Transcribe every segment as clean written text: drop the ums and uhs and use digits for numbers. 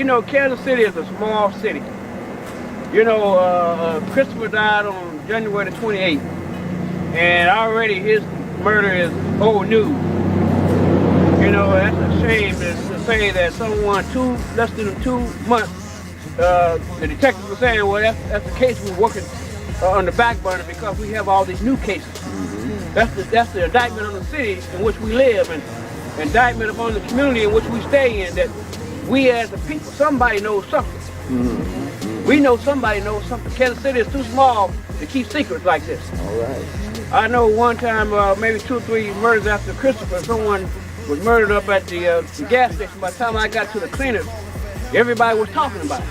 You know, Kansas City is a small city. You know, Christopher died on January the 28th, and already his murder is old news. You know, that's a shame to say that someone less than 2 months, the detectives were saying, well, that's the case we're working on the back burner because we have all these new cases. That's the indictment on the city in which we live, and indictment upon the community in which we stay in, that we as a people, somebody knows something. We know somebody knows something. Kansas City is too small to keep secrets like this. All right. I know one time, maybe 2 or 3 murders after Christopher, someone was murdered up at the gas station. By the time I got to the cleaners, everybody was talking about it.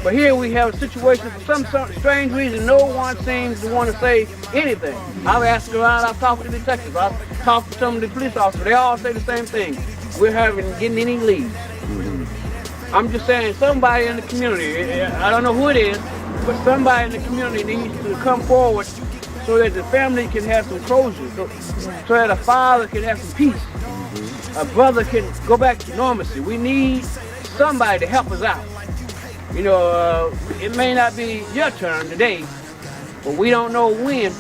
But here we have a situation, for some strange reason, no one seems to want to say anything. I've asked around, I've talked to the detectives, I've talked to some of the police officers. They all say the same thing. We're getting any leads. I'm just saying, somebody in the community, I don't know who it is, but somebody in the community needs to come forward so that the family can have some closure, so that a father can have some peace, a brother can go back to normalcy. We need somebody to help us out. You know, it may not be your turn today, but we don't know when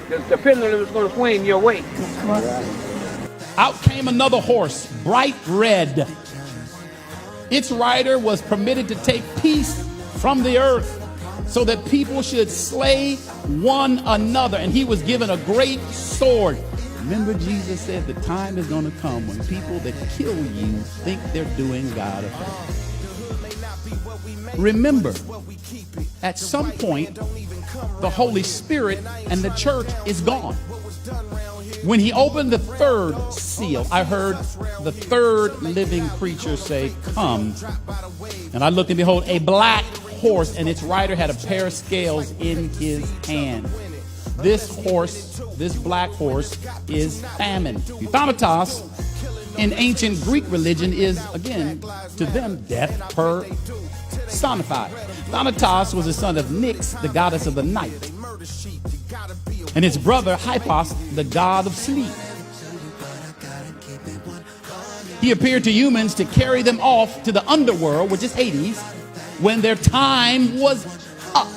the pendulum is going to swing your way. Out came another horse, bright red. Its rider was permitted to take peace from the earth so that people should slay one another. And he was given a great sword. Remember, Jesus said the time is going to come when people that kill you think they're doing God a favor. Remember, at some point, the Holy Spirit and the church is gone. When he opened the third seal, I heard the third living creature say, "Come." And I looked and behold, a black horse, and its rider had a pair of scales in his hand. This horse, this black horse, is famine. Thanatos in ancient Greek religion is, again, to them, death personified. Thanatos was the son of Nyx, the goddess of the night, and his brother Hypos, the god of sleep. He appeared to humans to carry them off to the underworld, which is Hades, when their time was up.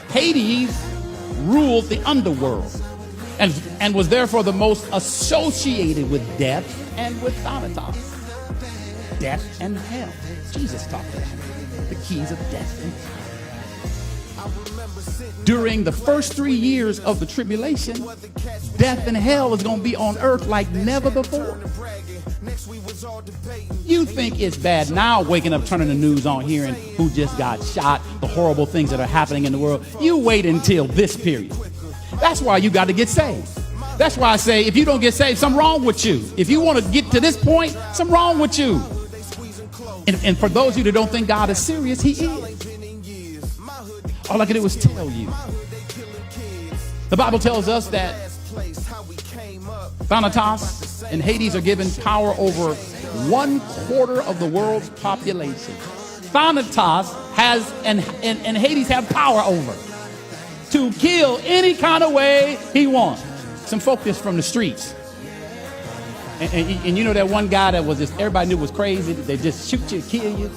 Hades ruled the underworld and was therefore the most associated with death and with Thanatos. Death and hell. Jesus talked about the keys of death and hell. During the first 3 years of the tribulation, death and hell is going to be on earth like never before. You think it's bad now, waking up, turning the news on, hearing who just got shot, the horrible things that are happening in the world. You wait until this period. That's why you got to get saved. That's why I say, if you don't get saved, something wrong with you. If you want to get to this point, something wrong with you. And for those of you that don't think God is serious, he is. All I can do is tell you. The Bible tells us that Thanatos and Hades are given power over 1/4 of the world's population. Thanatos has and Hades have power over to kill any kind of way he wants. Some folk that's from the streets. And you know that one guy that was just, everybody knew was crazy. They just shoot you, kill you.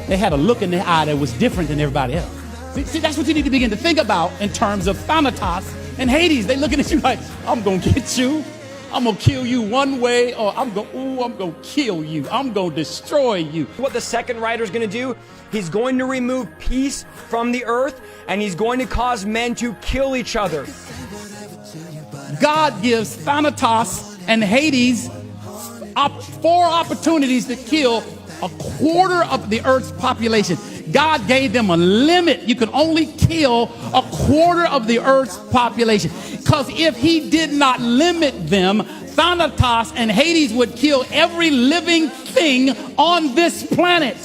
They had a look in their eye that was different than everybody else. See, that's what you need to begin to think about in terms of Thanatos and Hades. They looking at you like, I'm going to get you. I'm going to kill you one way, or I'm going to kill you. I'm going to destroy you. What the second rider is going to do, he's going to remove peace from the earth, and he's going to cause men to kill each other. God gives Thanatos and Hades 4 opportunities to kill 1/4 of the earth's population. God gave them a limit. You can only kill 1/4 of the earth's population. Because if he did not limit them, Thanatos and Hades would kill every living thing on this planet.